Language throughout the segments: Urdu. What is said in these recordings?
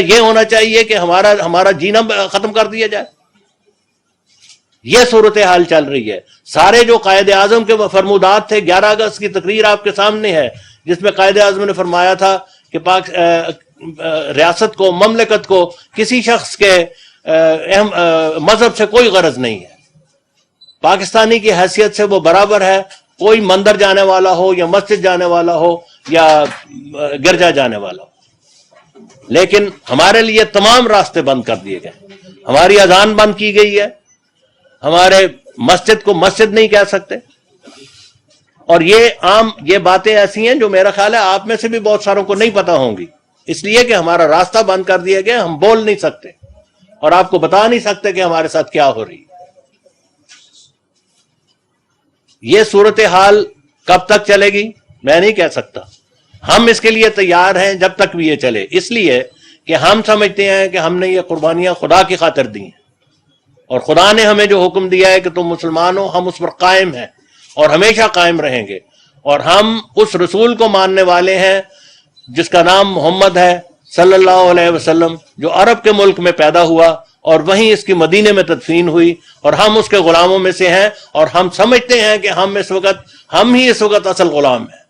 یہ ہونا چاہیے کہ ہمارا جینا ختم کر دیا جائے. یہ صورتحال چل رہی ہے. سارے جو قائد اعظم کے فرمودات تھے، 11 اگست کی تقریر آپ کے سامنے ہے جس میں قائد اعظم نے فرمایا تھا کہ ریاست کو، مملکت کو کسی شخص کے مذہب سے کوئی غرض نہیں ہے. پاکستانی کی حیثیت سے وہ برابر ہے، کوئی مندر جانے والا ہو یا مسجد جانے والا ہو یا گرجا جانے والا ہو. لیکن ہمارے لیے تمام راستے بند کر دیے گئے. ہماری اذان بند کی گئی ہے، ہمارے مسجد کو مسجد نہیں کہہ سکتے. اور یہ باتیں ایسی ہیں جو میرا خیال ہے آپ میں سے بھی بہت ساروں کو نہیں پتا ہوں گی، اس لیے کہ ہمارا راستہ بند کر دیا گیا. ہم بول نہیں سکتے اور آپ کو بتا نہیں سکتے کہ ہمارے ساتھ کیا ہو رہی ہے. یہ صورتحال کب تک چلے گی میں نہیں کہہ سکتا. ہم اس کے لیے تیار ہیں جب تک بھی یہ چلے، اس لیے کہ ہم سمجھتے ہیں کہ ہم نے یہ قربانیاں خدا کی خاطر دی ہیں، اور خدا نے ہمیں جو حکم دیا ہے کہ تم مسلمان ہو، ہم اس پر قائم ہیں اور ہمیشہ قائم رہیں گے. اور ہم اس رسول کو ماننے والے ہیں جس کا نام محمد ہے صلی اللہ علیہ وسلم، جو عرب کے ملک میں پیدا ہوا اور وہیں اس کی مدینے میں تدفین ہوئی، اور ہم اس کے غلاموں میں سے ہیں. اور ہم سمجھتے ہیں کہ ہم ہی اس وقت اصل غلام ہیں،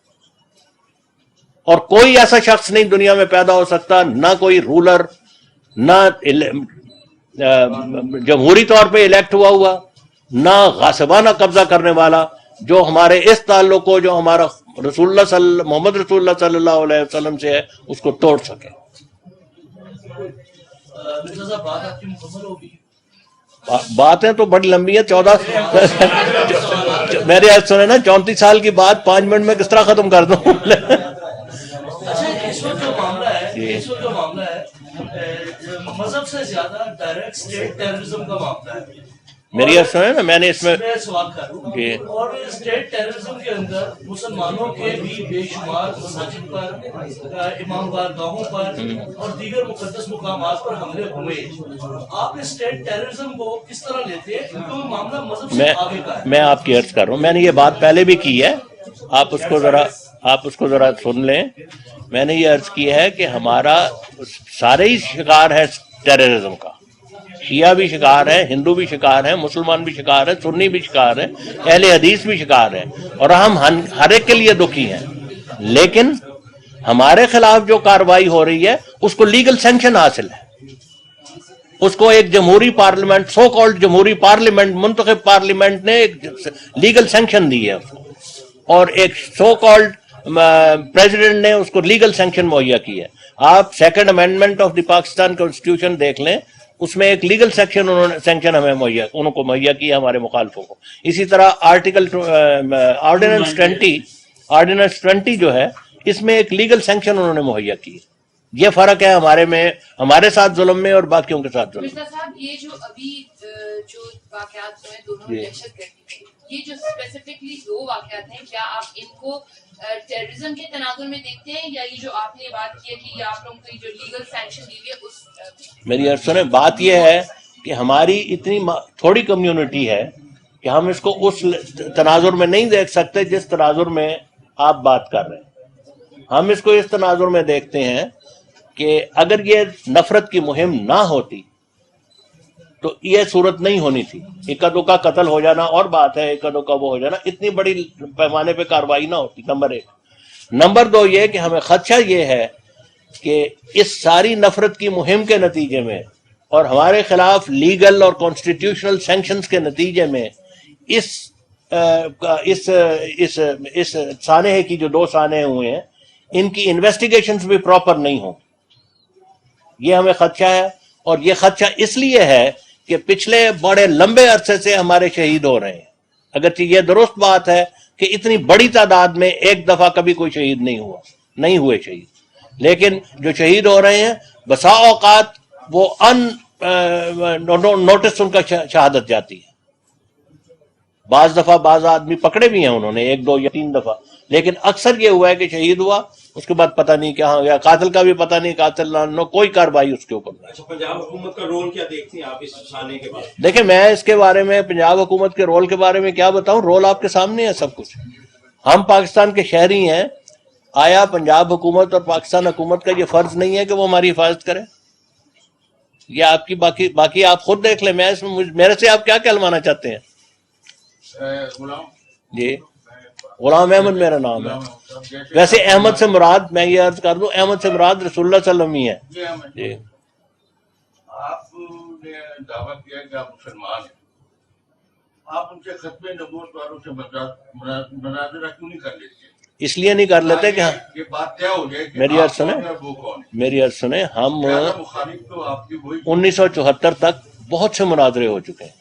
اور کوئی ایسا شخص نہیں دنیا میں پیدا ہو سکتا، نہ کوئی رولر، نہ جمہوری طور پہ الیکٹ ہوا، نہ غاصبانہ قبضہ کرنے والا، جو ہمارے اس تعلق کو، جو ہمارا محمد رسول اللہ صلی اللہ علیہ وسلم سے ہے، اس کو توڑ سکے. باتیں تو بڑی لمبی ہیں. 14 میرے آج سنے نا 34 سال کی بات 5 منٹ میں کس طرح ختم کر دوں. مذہب سے زیادہ ڈائریکٹ اسٹیٹ ٹیررزم کا معاملہ ہے. میری بات سنیں نا، میں نے اس میں سوال کر رہا ہوں. اور اسٹیٹ ٹیررزم کے اندر مسلمانوں کے بھی بے شمار مساجد پر، امام بارگاہوں پر اور دیگر مقدس مقامات پر حملے ہوئے. آپ اسٹیٹ ٹیررزم کو کس طرح لیتے ہیں؟ کیونکہ معاملہ مذہب سے آگے کا ہے. میں آپ کی عرض کر رہا ہوں، میں نے یہ بات پہلے بھی کی ہے، آپ اس کو ذرا سن لیں. میں نے یہ عرض کی ہے کہ ہمارا سارے ہی شکار ہے ٹیررزم کا. شیعہ بھی شکار ہے، ہندو بھی شکار ہیں، مسلمان بھی شکار ہیں، سنی بھی شکار ہیں، اہل حدیث بھی شکار ہیں، اور ہم ہر ایک کے لیے دکھی ہیں. لیکن ہمارے خلاف جو کاروائی ہو رہی ہے اس کو لیگل سینکشن حاصل ہے. اس کو ایک جمہوری پارلیمنٹ، سو کالڈ جمہوری پارلیمنٹ، منتخب پارلیمنٹ نے ایک لیگل سینکشن دی ہے اس کو، اور ایک سو کالڈ پریزیڈنٹ نے اس کو لیگل سینکشن مہیا کی ہے. آپ second amendment of the Pakistan constitution دیکھ لیں، اس میں ایک لیگل سینکشن ہمیں انہوں کو مہیا کیا، ہمارے مخالفوں کو. اسی طرح آرڈیننس 20 جو ہے، اس میں ایک لیگل سینکشن انہوں نے مہیا کی. یہ فرق ہے ہمارے ساتھ ظلم میں اور باقیوں کے ساتھ ظلم. مرزا صاحب، یہ جو ابھی جو واقعات ہوئے دونوں دہشت گردی، یہ جو اسپیسیفکلی 2 واقعات ہیں، کیا آپ ان کو ٹیررزم کے تناظر میں دیکھتے ہیں، یا یہ جو آپ نے بات کی ہے کہ آپ لوگوں کو جو لیگل سینکشن دی ہوئی ہے اس؟ میری سنیں، بات یہ ہے کہ ہماری اتنی تھوڑی کمیونٹی ہے کہ ہم اس کو اس تناظر میں نہیں دیکھ سکتے جس تناظر میں آپ بات کر رہے ہیں. ہم اس کو اس تناظر میں دیکھتے ہیں کہ اگر یہ نفرت کی مہم نہ ہوتی تو یہ صورت نہیں ہونی تھی. اکا دکا قتل ہو جانا اور بات ہے، اکا دکا وہ ہو جانا، اتنی بڑی پیمانے پہ کاروائی نہ ہوتی. نمبر 1. نمبر 2 یہ کہ ہمیں خدشہ یہ ہے کہ اس ساری نفرت کی مہم کے نتیجے میں اور ہمارے خلاف لیگل اور کانسٹیٹیوشنل سینکشنز کے نتیجے میں اس سانحے کی جو 2 سانحے ہوئے ہیں، ان کی انویسٹیگیشنز بھی پراپر نہیں ہوں. یہ ہمیں خدشہ ہے، اور یہ خدشہ اس لیے ہے کہ پچھلے بڑے لمبے عرصے سے ہمارے شہید ہو رہے ہیں. اگرچہ یہ درست بات ہے کہ اتنی بڑی تعداد میں ایک دفعہ کبھی کوئی شہید نہیں ہوئے شہید، لیکن جو شہید ہو رہے ہیں بسا اوقات وہ نوٹس ان کا شہادت جاتی ہے. بعض دفعہ بعض آدمی پکڑے بھی ہیں انہوں نے 1 2 یا 3 دفعہ، لیکن اکثر یہ ہوا ہے کہ شہید ہوا، اس کے بعد پتہ نہیں کہاں گیا، قاتل کا بھی پتہ نہیں، قاتل نہ کوئی کارروائی اس کے اوپر نہیں. اچھا، پنجاب حکومت کا رول کیا دیکھتے ہیں آپ اس سانے کے بعد؟ دیکھیں، میں اس کے بارے میں پنجاب حکومت کے رول کے بارے میں کیا بتاؤں، رول آپ کے سامنے ہے سب کچھ. ہم پاکستان کے شہری ہیں. آیا پنجاب حکومت اور پاکستان حکومت کا یہ فرض نہیں ہے کہ وہ ہماری حفاظت کرے؟ یہ آپ کی باقی آپ خود دیکھ لیں. میں میرے سے آپ کیا کہلوانا چاہتے ہیں؟ جی غلام احمد میرا نام ہے. ویسے احمد سے مراد میں یہ عرض کر دوں احمد سے مراد رسول اللہ صلی اللہ علیہ وسلم ہی ہے. جی آپ نے دعویٰ کیا کہ آپ مسلمان ہیں, آپ ان سے ختم نبوت والوں سے مناظرہ کیوں نہیں کر لیتے؟ اس لیے نہیں کر لیتے کہ یہ بات طے ہو جائے کہ میری عرض سنیں وہ کون ہے. میری عرض سنیں ہم مخالف تو آپ کی وہی 1974 تک بہت سے مناظرے ہو چکے ہیں,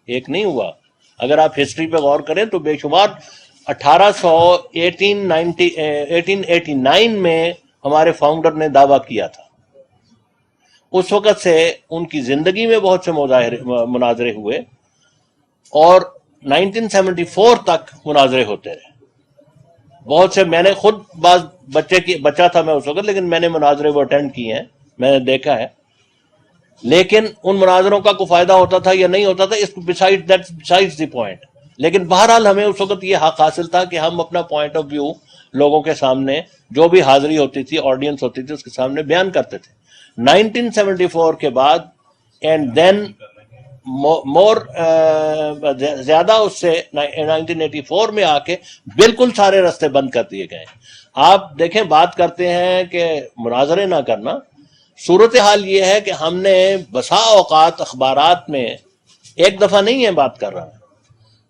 ایک نہیں ہوا. اگر آپ ہسٹری پہ غور کریں تو بے شمار 1889 میں ہمارے فاؤنڈر نے دعویٰ کیا تھا. اس وقت سے ان کی زندگی میں بہت سے مناظرے ہوئے اور 1974 تک مناظرے ہوتے رہے. بہت سے میں نے خود بچہ تھا میں اس وقت, لیکن میں نے مناظرے وہ اٹینڈ کیے ہیں, میں نے دیکھا ہے. لیکن ان مناظروں کا کوئی فائدہ ہوتا تھا یا نہیں ہوتا تھا, اس بسائڈ دی پوائنٹ. لیکن بہرحال ہمیں اس وقت یہ حق حاصل تھا کہ ہم اپنا پوائنٹ آف ویو لوگوں کے سامنے, جو بھی حاضری ہوتی تھی, آڈینس ہوتی تھی, اس کے سامنے بیان کرتے تھے. 1974 کے بعد اینڈ دین مور زیادہ اس سے 1984 میں آ کے بالکل سارے راستے بند کر دیے گئے. آپ دیکھیں, بات کرتے ہیں کہ مناظرے نہ کرنا, صورتحال یہ ہے کہ ہم نے بسا اوقات اخبارات میں ایک دفعہ نہیں ہے بات کر رہا,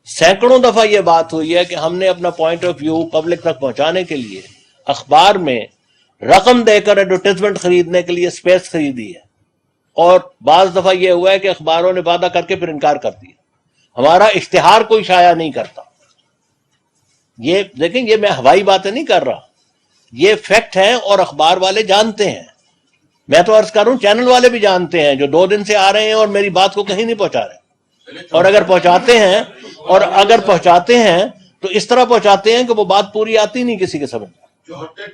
سینکڑوں دفعہ یہ بات ہوئی ہے کہ ہم نے اپنا پوائنٹ آف ویو پبلک تک پہنچانے کے لیے اخبار میں رقم دے کر ایڈورٹائزمنٹ خریدنے کے لیے سپیس خریدی ہے. اور بعض دفعہ یہ ہوا ہے کہ اخباروں نے وعدہ کر کے پھر انکار کر دیا. ہمارا اشتہار کوئی شائع نہیں کرتا. یہ دیکھیں, یہ میں ہوائی باتیں نہیں کر رہا, یہ فیکٹ ہے اور اخبار والے جانتے ہیں. میں تو عرض کروں چینل والے بھی جانتے ہیں, جو 2 دن سے آ رہے ہیں اور میری بات کو کہیں نہیں پہنچا رہے. اور اگر پہنچاتے ہیں تو اس طرح پہنچاتے ہیں کہ وہ بات پوری آتی نہیں کسی کے سمجھ میں.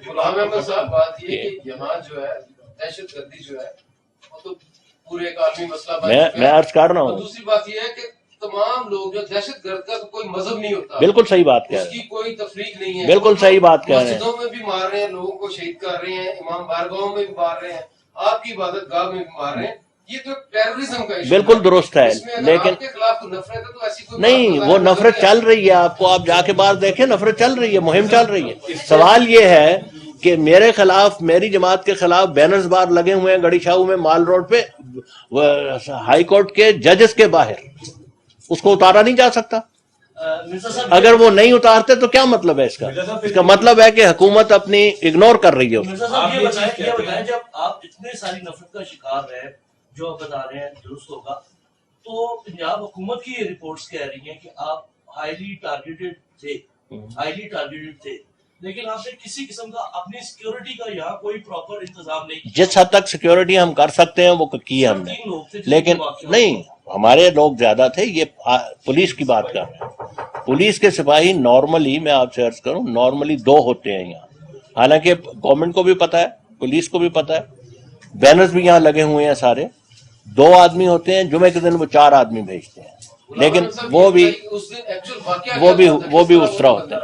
غلام احمد صاحب, بات یہ کہ یہاں جو ہے دہشت گردی جو ہے وہ تو پورے ایک عالمی مسئلہ بن چکا ہے. میں عرض کر رہا ہوں, دوسری بات یہ ہے کہ تمام لوگ جو دہشت گرد کا تو کوئی مذہب نہیں ہوتا. بالکل صحیح بات کہہ رہے اس کی کوئی تفریق نہیں ہے. بالکل صحیح بات کہہ رہے ہیں. مسجدوں میں بھی مار رہے ہیں, لوگوں کو شہید کر رہے ہیں, امام بارگاہوں میں بھی مار رہے ہیں, آپ کی عبادت گاہ میں بھی مار رہے ہیں. یہ تو ٹیررزم کا ایشو بالکل درست ہے, لیکن آپ کے خلاف تو نفرت ہے تو ایسی کوئی نہیں, وہ نفرت چل رہی ہے. آپ کو, آپ جا کے باہر دیکھیں, نفرت چل رہی ہے, مہم چل رہی ہے. سوال یہ ہے کہ میرے خلاف, میری جماعت کے خلاف بینرز بار لگے ہوئے ہیں گڑی شاہو میں, مال روڈ پہ, ہائی کورٹ کے ججز کے باہر. اس کو اتارا نہیں جا سکتا. مرزا صاحب, اگر وہ نہیں اتارتے تو کیا مطلب ہے اس کا؟ اس کا مطلب ہے کہ حکومت اپنی اگنور کر رہی ہے. مرزا صاحب یہ بتائیں جب آپ اتنے ساری نفرت کا شکار ہیں, جو آپ بتا رہے ہیں درست ہوگا, تو پنجاب حکومت کی یہ رپورٹس کہہ رہی ہیں کہ آپ ہائیلی ٹارگیٹڈ تھے, لیکن آپ نے کسی قسم کا اپنی سیکیورٹی کا یہاں کوئی پراپر انتظام نہیں کیا. جس حد تک سیکیورٹی ہم کر سکتے ہیں وہ کی ہم نے, لیکن نہیں, ہمارے لوگ زیادہ تھے. یہ پولیس کی بات کر رہے ہیں. پولیس کے سپاہی نارملی, میں آپ سے عرض کروں, نارملی 2 ہوتے ہیں یہاں. حالانکہ گورنمنٹ کو بھی پتا ہے, پولیس کو بھی پتا ہے, بینرز بھی یہاں لگے ہوئے ہیں سارے. 2 آدمی ہوتے ہیں, جمعے کے دن وہ 4 آدمی بھیجتے ہیں, لیکن وہ بھی اس طرح ہوتا ہے.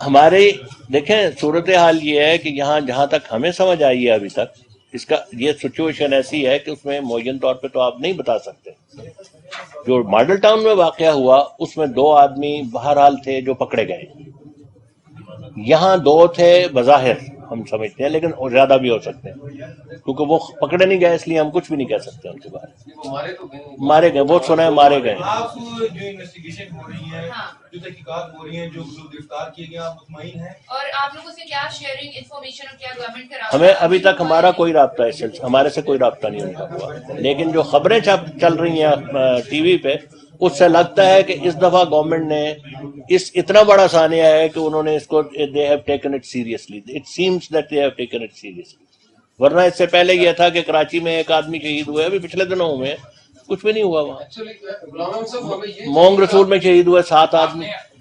ہمارے دیکھیں, صورتحال یہ ہے کہ یہاں جہاں تک ہمیں سمجھ آئی ہے ابھی تک, اس کا یہ سچویشن ایسی ہے کہ اس میں معین طور پہ تو آپ نہیں بتا سکتے. جو ماڈل ٹاؤن میں واقعہ ہوا اس میں 2 آدمی بہرحال تھے جو پکڑے گئے. یہاں 2 تھے بظاہر ہم سمجھتے ہیں, لیکن زیادہ بھی ہو سکتے ہیں, کیونکہ وہ پکڑے نہیں گئے, اس لیے ہم کچھ بھی نہیں کہہ سکتے ان کے بارے میں. مارے گئے, وہ سنا ہے مارے گئے. آپ جو انویسٹیگیشن ہو رہی ہے, جو تحقیقات ہو رہی ہیں, جو گرفتار کیے گئے, آپ مطمئن ہیں؟ اور آپ لوگوں سے کیا شیئرنگ انفارمیشن اور کیا گورنمنٹ کا ہمیں ابھی تک ہمارا کوئی رابطہ ہے, ہمارے سے کوئی رابطہ نہیں ہوا, لیکن جو خبریں چل رہی ہیں ٹی وی پہ, اس سے لگتا ہے کہ اس دفعہ گورنمنٹ نے اتنا بڑا سانیہ ہے کہ انہوں نے اس کو they have taken it seriously. It seems that they have taken it seriously. ورنہ اس سے پہلے یہ تھا کہ کراچی میں 1 آدمی شہید ہوئے, ابھی پچھلے دنوں میں کچھ بھی نہیں ہوا وہاں. مونگ رسول میں شہید ہوئے 7 آدمی.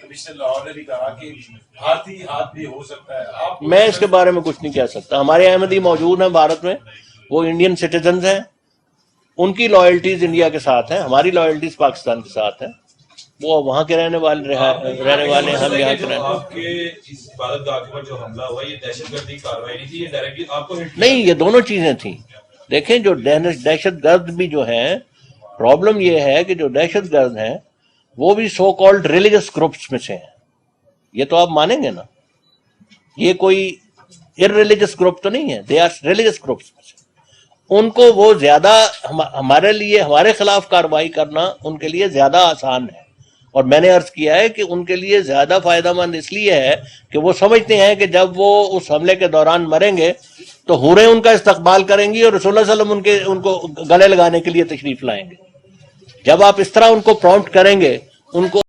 کمشنر لاہور نے بھی کہا کہ بھارتی ہاتھ بھی ہو سکتا ہے آپ میں اس کے بارے میں کچھ نہیں کہہ سکتا ہمارے احمدی موجود ہیں بھارت میں وہ انڈین سٹیزنز ہیں ان کی لائلٹیز انڈیا کے ساتھ ہیں ہماری لائلٹیز پاکستان کے ساتھ ہیں وہ وہاں کے رہنے والے ہیں ہم یہاں کے رہنے آپ کے اس عبادت گاہ کے اوپر جو حملہ ہوا یہ دہشت گردی کارروائی نہیں تھی یہ ڈائریکٹلی آپ کو نہیں یہ دونوں چیزیں تھیں دیکھیں جو دہشت گرد بھی جو ہیں پرابلم یہ ہے کہ جو دہشت گرد ہیں وہ بھی سو کالڈ ریلیجس گروپس میں سے ہیں یہ تو آپ مانیں گے نا یہ کوئی ارریلیجس گروپ تو نہیں ہے دے آر ریلیجس گروپس میں سے ان کو وہ زیادہ ہمارے لیے ہمارے خلاف کارروائی کرنا ان کے لیے زیادہ آسان ہے اور میں نے عرض کیا ہے کہ ان کے لیے زیادہ فائدہ مند اس لیے ہے کہ وہ سمجھتے ہیں کہ جب وہ اس حملے کے دوران مریں گے تو حوریں ان کا استقبال کریں گی اور رسول اللہ صلی اللہ علیہ وسلم ان کو گلے لگانے کے لیے تشریف لائیں گے جب آپ اس طرح ان کو پرومپٹ کریں گے ان کو